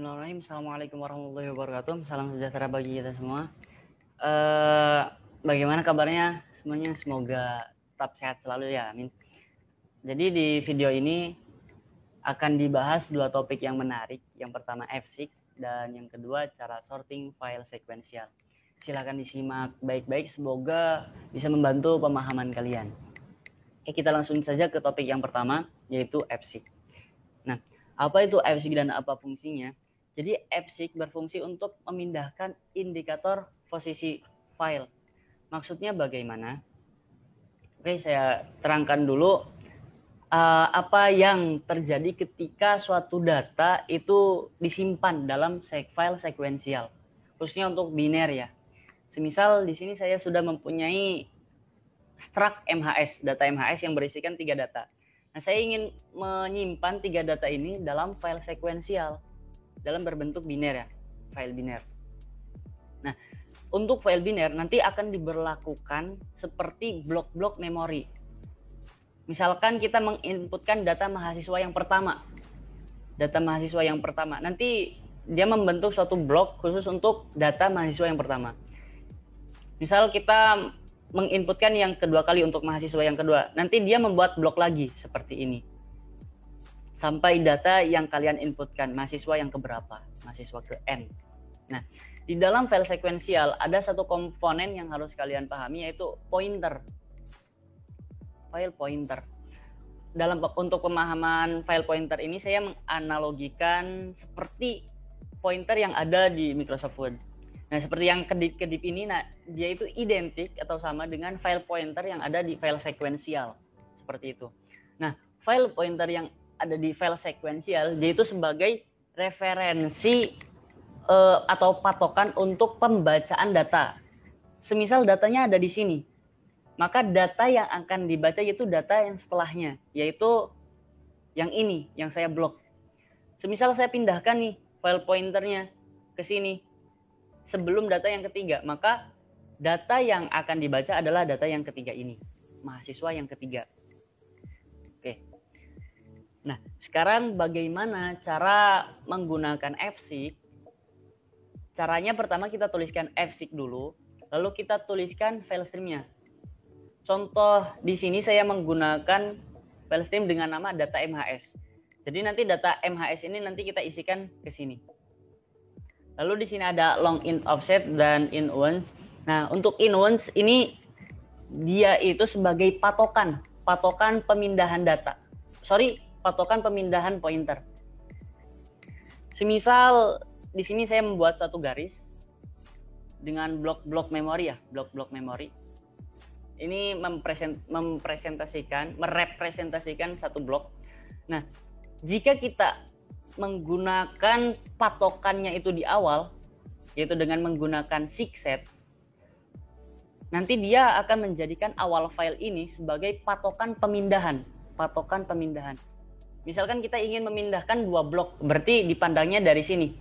Bismillahirrahmanirrahim. Assalamualaikum warahmatullahi wabarakatuh. Salam sejahtera bagi kita semua. Bagaimana kabarnya semuanya? Semoga tetap sehat selalu ya, amin. Jadi di video ini akan dibahas dua topik yang menarik. Yang pertama FSIC dan yang kedua cara sorting file sekuensial. Silakan disimak baik-baik, semoga bisa membantu pemahaman kalian. Oke, kita langsung saja ke topik yang pertama, yaitu FSIC. Nah, apa itu FSIC dan apa fungsinya? Jadi FSIC berfungsi untuk memindahkan indikator posisi file. Maksudnya bagaimana? Oke, saya terangkan dulu apa yang terjadi ketika suatu data itu disimpan dalam file sekuensial, khususnya untuk biner ya. Semisal di sini saya sudah mempunyai struct MHS, data MHS yang berisikan 3 data. Nah, saya ingin menyimpan 3 data ini dalam file sekuensial dalam berbentuk biner ya, file biner. Nah, untuk file biner nanti akan diberlakukan seperti blok-blok memori. Misalkan kita menginputkan data mahasiswa yang pertama. Data mahasiswa yang pertama. Nanti dia membentuk suatu blok khusus untuk data mahasiswa yang pertama. Misal kita menginputkan yang kedua kali untuk mahasiswa yang kedua. Nanti dia membuat blok lagi seperti ini. Sampai data yang kalian inputkan, mahasiswa yang keberapa, mahasiswa ke N. Nah, di dalam file sekuensial ada satu komponen yang harus kalian pahami, yaitu pointer. File pointer. Untuk pemahaman file pointer ini saya menganalogikan seperti pointer yang ada di Microsoft Word. Nah, seperti yang kedip-kedip ini, nah dia itu identik atau sama dengan file pointer yang ada di file sekuensial. Seperti itu. Nah, file pointer yang ada di file sekuensial, dia itu sebagai referensi atau patokan untuk pembacaan data. Semisal datanya ada di sini, maka data yang akan dibaca yaitu data yang setelahnya, yaitu yang ini, yang saya blok. Semisal saya pindahkan nih file pointernya ke sini sebelum data yang ketiga, maka data yang akan dibaca adalah data yang ketiga ini, mahasiswa yang ketiga. Oke. Nah, sekarang bagaimana cara menggunakan FSIC? Caranya pertama kita tuliskan FSIC dulu, lalu kita tuliskan file streamnya. Contoh di sini saya menggunakan file stream dengan nama data MHS. Jadi nanti data MHS ini nanti kita isikan ke sini. Lalu di sini ada long int offset dan int once. Nah, untuk int once ini dia itu sebagai patokan pemindahan data. Patokan pemindahan pointer. Semisal di sini saya membuat satu garis dengan blok-blok memori ya, blok-blok memori. Ini merepresentasikan satu blok. Nah, jika kita menggunakan patokannya itu di awal, yaitu dengan menggunakan SIGSET, nanti dia akan menjadikan awal file ini sebagai patokan pemindahan. Misalkan kita ingin memindahkan 2 blok, berarti dipandangnya dari sini.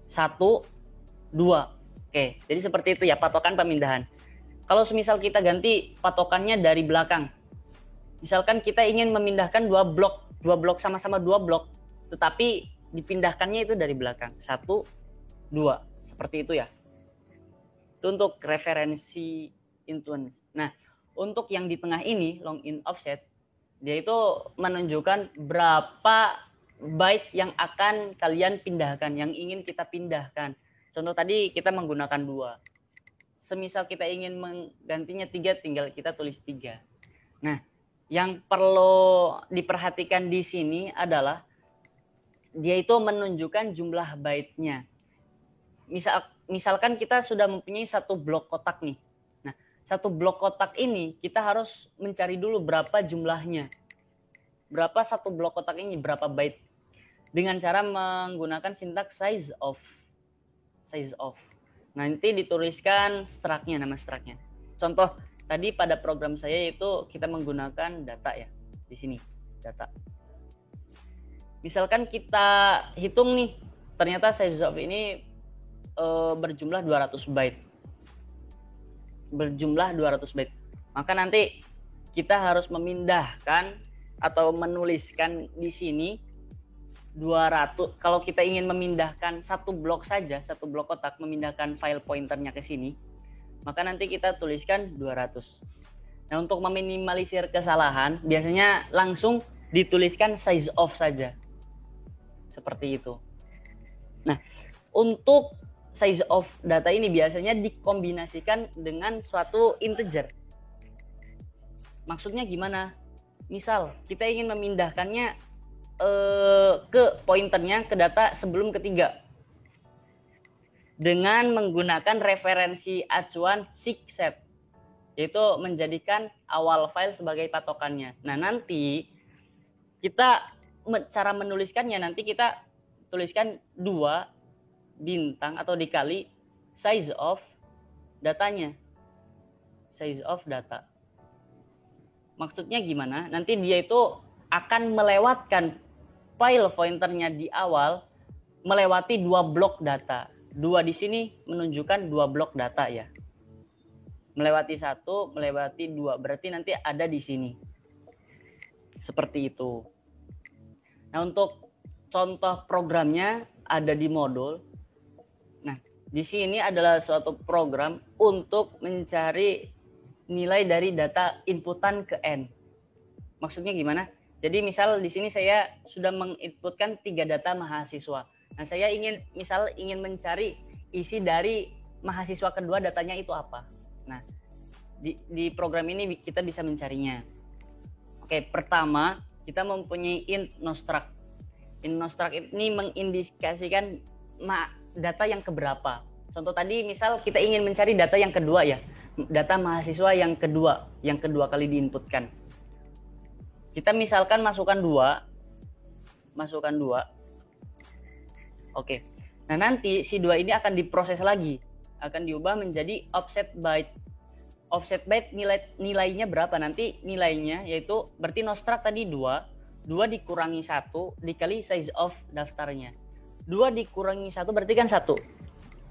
1, 2. Oke, jadi seperti itu ya patokan pemindahan. Kalau semisal kita ganti patokannya dari belakang. Misalkan kita ingin memindahkan 2 blok sama-sama 2 blok, tetapi dipindahkannya itu dari belakang. 1, 2. Seperti itu ya. Itu untuk referensi intuan. Nah, untuk yang di tengah ini, long int offset, dia itu menunjukkan berapa byte yang akan kalian pindahkan, yang ingin kita pindahkan. Contoh tadi kita menggunakan 2. Semisal kita ingin menggantinya 3, tinggal kita tulis 3. Nah, yang perlu diperhatikan di sini adalah dia itu menunjukkan jumlah byte-nya. Misalkan kita sudah mempunyai satu blok kotak nih. Nah, satu blok kotak ini kita harus mencari dulu berapa jumlahnya. Berapa satu blok kotak ini, berapa byte. Dengan cara menggunakan sintaks size of. Nanti dituliskan struct-nya, nama struct-nya. Contoh tadi pada program saya itu kita menggunakan data ya. Di sini, data. Misalkan kita hitung nih, ternyata size of ini berjumlah 200 byte. Maka nanti kita harus memindahkan atau menuliskan di sini 200, kalau kita ingin memindahkan satu blok saja, satu blok kotak, memindahkan file pointernya ke sini, maka nanti kita tuliskan 200. Nah, untuk meminimalisir kesalahan, biasanya langsung dituliskan size of saja. Seperti itu. Nah, untuk size of data ini biasanya dikombinasikan dengan suatu integer. Maksudnya gimana? Misal, kita ingin memindahkannya ke pointernya ke data sebelum ketiga dengan menggunakan referensi acuan seek_set, yaitu menjadikan awal file sebagai patokannya. Nah, nanti kita cara menuliskannya, nanti kita tuliskan 2 bintang atau dikali size of datanya, size of data. Maksudnya gimana? Nanti dia itu akan melewatkan file pointernya di awal, melewati 2 blok data. 2 di sini menunjukkan 2 blok data ya. Melewati 1, melewati 2, berarti nanti ada di sini. Seperti itu. Nah, untuk contoh programnya ada di modul. Nah, di sini adalah suatu program untuk mencari nilai dari data inputan ke N. Maksudnya gimana? Jadi misal di sini saya sudah menginputkan 3 data mahasiswa. Nah, saya ingin mencari isi dari mahasiswa kedua, datanya itu apa. Nah, di program ini kita bisa mencarinya. Oke, pertama kita mempunyai int nostruct. Int nostruct ini mengindikasikan data yang keberapa. Contoh tadi misal kita ingin mencari data yang kedua ya, data mahasiswa yang kedua kali diinputkan. Kita misalkan masukkan 2. Oke. Nah, nanti si 2 ini akan diproses lagi, akan diubah menjadi offset byte. Offset byte nilainya berapa? Nanti nilainya yaitu berarti nostruct tadi 2 dikurangi 1 dikali size of daftarnya. 2 dikurangi 1 berarti kan 1.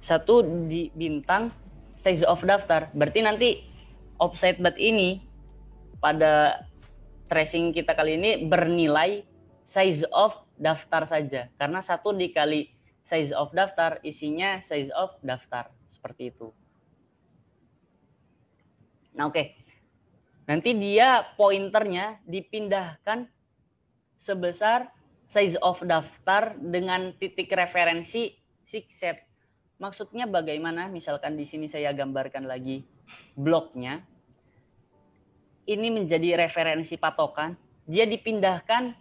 1 di bintang size of daftar. Berarti nanti offset byte ini pada tracing kita kali ini bernilai size of daftar saja, karena 1 dikali size of daftar isinya size of daftar, seperti itu. Nah, oke. Nanti dia pointernya dipindahkan sebesar size of daftar dengan titik referensi seek_set. Maksudnya bagaimana? Misalkan di sini saya gambarkan lagi bloknya. Ini menjadi referensi patokan, dia dipindahkan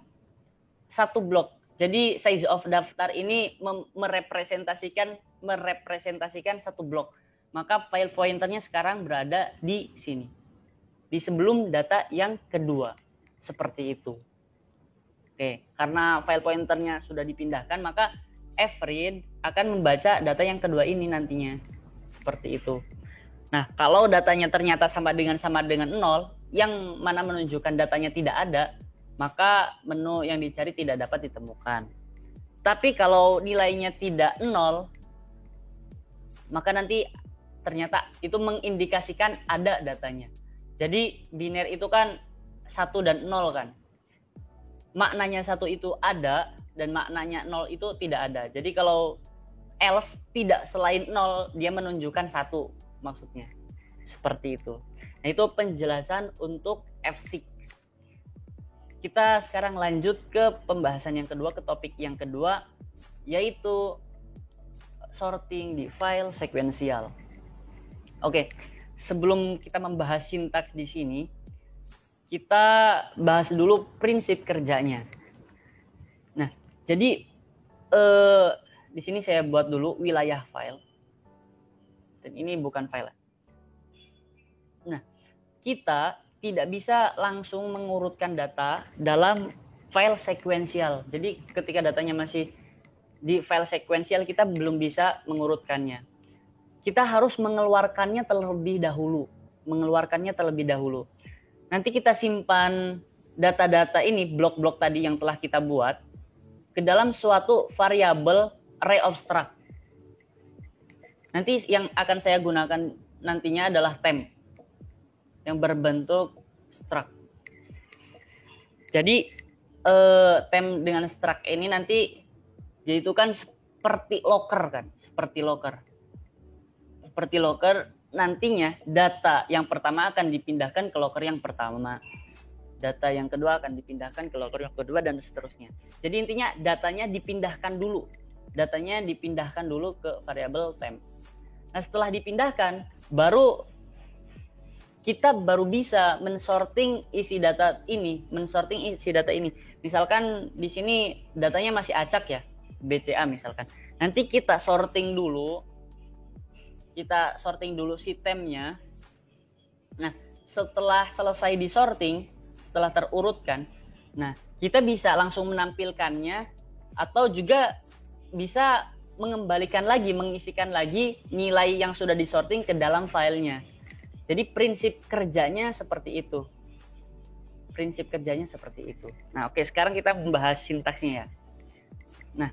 1 blok. Jadi size of daftar ini merepresentasikan 1 blok. Maka file pointernya sekarang berada di sini. Di sebelum data yang kedua. Seperti itu. Oke, karena file pointernya sudah dipindahkan, maka fread akan membaca data yang kedua ini nantinya. Seperti itu. Nah, kalau datanya ternyata sama dengan 0, yang mana menunjukkan datanya tidak ada, maka menu yang dicari tidak dapat ditemukan. Tapi kalau nilainya tidak 0, maka nanti ternyata itu mengindikasikan ada datanya. Jadi biner itu kan 1 dan 0 kan. Maknanya 1 itu ada dan maknanya 0 itu tidak ada. Jadi kalau else tidak selain 0, dia menunjukkan 1 maksudnya. Seperti itu. Nah, itu penjelasan untuk fseek. Kita sekarang lanjut ke pembahasan yang kedua, ke topik yang kedua, yaitu sorting di file sekuensial. Oke, sebelum kita membahas sintaks di sini, kita bahas dulu prinsip kerjanya. Nah, jadi di sini saya buat dulu wilayah file. Dan ini bukan file. Nah, kita tidak bisa langsung mengurutkan data dalam file sekuensial. Jadi ketika datanya masih di file sekuensial, kita belum bisa mengurutkannya. Kita harus mengeluarkannya terlebih dahulu. Nanti kita simpan data-data ini, blok-blok tadi yang telah kita buat, ke dalam suatu variabel array of struct. Nanti yang akan saya gunakan nantinya adalah temp yang berbentuk struct. Jadi Temp dengan struct ini nanti yaitu kan seperti locker kan, seperti locker nantinya data yang pertama akan dipindahkan ke locker yang pertama, data yang kedua akan dipindahkan ke locker yang kedua, dan seterusnya. Jadi intinya datanya dipindahkan dulu ke variabel temp. Nah, setelah dipindahkan kita baru bisa mensorting isi data ini. Misalkan di sini datanya masih acak ya, BCA misalkan. Nanti kita sorting dulu si tempnya. Nah, setelah selesai disorting, setelah terurutkan, nah kita bisa langsung menampilkannya atau juga bisa mengisikan lagi nilai yang sudah disorting ke dalam filenya. Jadi prinsip kerjanya seperti itu. Nah, oke, sekarang kita membahas sintaksnya ya. Nah,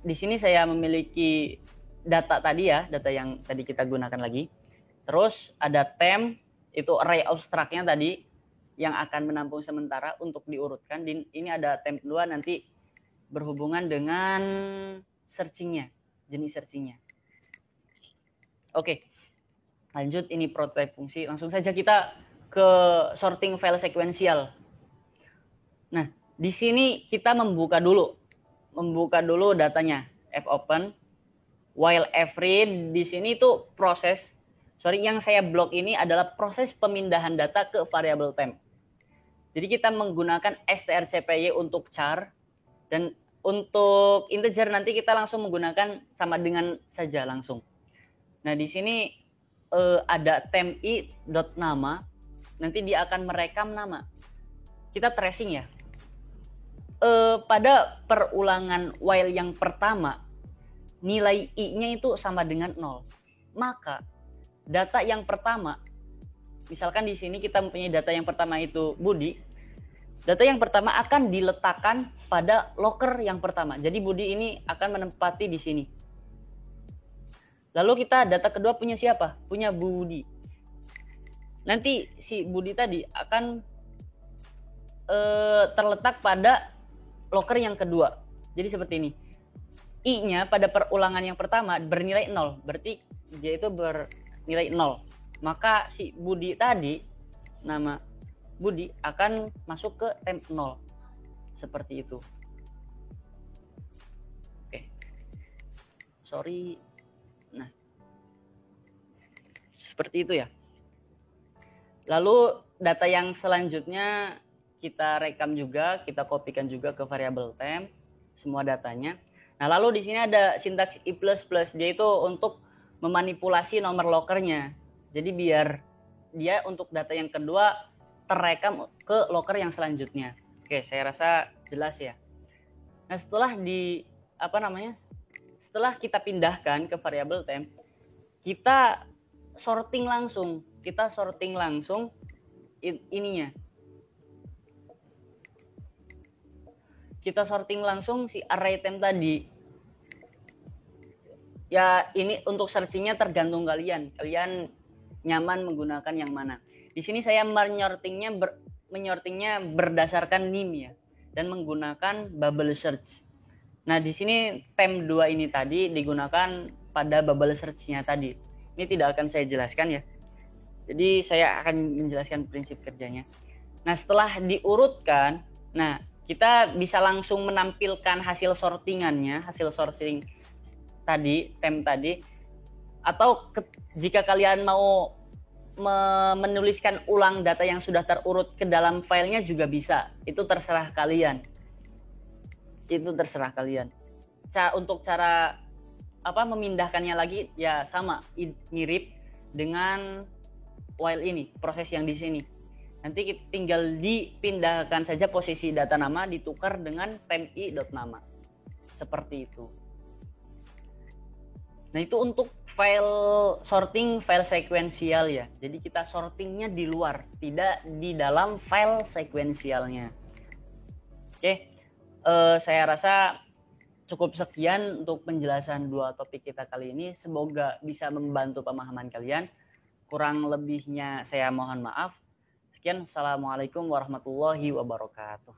di sini saya memiliki data tadi ya, data yang tadi kita gunakan lagi. Terus ada temp, itu array abstraknya tadi yang akan menampung sementara untuk diurutkan. Ini ada temp 2 nanti berhubungan dengan searchingnya, jenis searchingnya. Oke. Lanjut, ini prototype fungsi. Langsung saja kita ke sorting file sekuensial. Nah, di sini kita membuka dulu datanya. fopen while fread. Di sini itu yang saya blok ini adalah proses pemindahan data ke variabel temp. Jadi kita menggunakan strcpy untuk char, dan untuk integer nanti kita langsung menggunakan sama dengan saja langsung. Nah, di sini ada tempi.nama, nanti dia akan merekam nama. Kita tracing ya. Pada perulangan while yang pertama, nilai i-nya itu sama dengan 0. Maka data yang pertama, misalkan di sini kita mempunyai data yang pertama itu Budi. Data yang pertama akan diletakkan pada locker yang pertama. Jadi Budi ini akan menempati di sini. Lalu kita data kedua punya siapa? Punya Budi. Nanti si Budi tadi akan terletak pada locker yang kedua. Jadi seperti ini. I-nya pada perulangan yang pertama bernilai 0. Berarti dia itu bernilai 0. Maka si Budi tadi, nama Budi akan masuk ke temp 0. Seperti itu. Oke. Sorry. Nah, seperti itu ya. Lalu data yang selanjutnya kita rekam juga, kita kopikan juga ke variabel temp semua datanya. Nah, lalu di sini ada sintaks i++, yaitu untuk memanipulasi nomor lockernya. Jadi biar dia untuk data yang kedua terekam ke locker yang selanjutnya. Oke, saya rasa jelas ya. Nah, setelah setelah kita pindahkan ke variabel temp, kita sorting langsung ininya. Kita sorting langsung si array temp tadi. Ya, ini untuk searchingnya tergantung kalian. Kalian nyaman menggunakan yang mana. Di sini saya menyortingnya berdasarkan NIM ya, dan menggunakan bubble search. Nah, di sini temp 2 ini tadi digunakan pada bubble search-nya tadi. Ini tidak akan saya jelaskan ya. Jadi saya akan menjelaskan prinsip kerjanya. Nah, setelah diurutkan, nah kita bisa langsung menampilkan hasil sortingannya, hasil sorting tadi, temp tadi. Atau jika kalian mau menuliskan ulang data yang sudah terurut ke dalam filenya juga bisa. Itu terserah kalian. Untuk cara memindahkannya lagi ya sama, mirip dengan while ini, proses yang di sini. Nanti tinggal dipindahkan saja posisi data nama, ditukar dengan tempi.nama. Seperti itu. Nah, itu untuk sorting file sekuensial ya. Jadi kita sortingnya di luar, tidak di dalam file sekuensialnya. Oke. Saya rasa cukup sekian untuk penjelasan dua topik kita kali ini. Semoga bisa membantu pemahaman kalian. Kurang lebihnya saya mohon maaf. Sekian, assalamualaikum warahmatullahi wabarakatuh.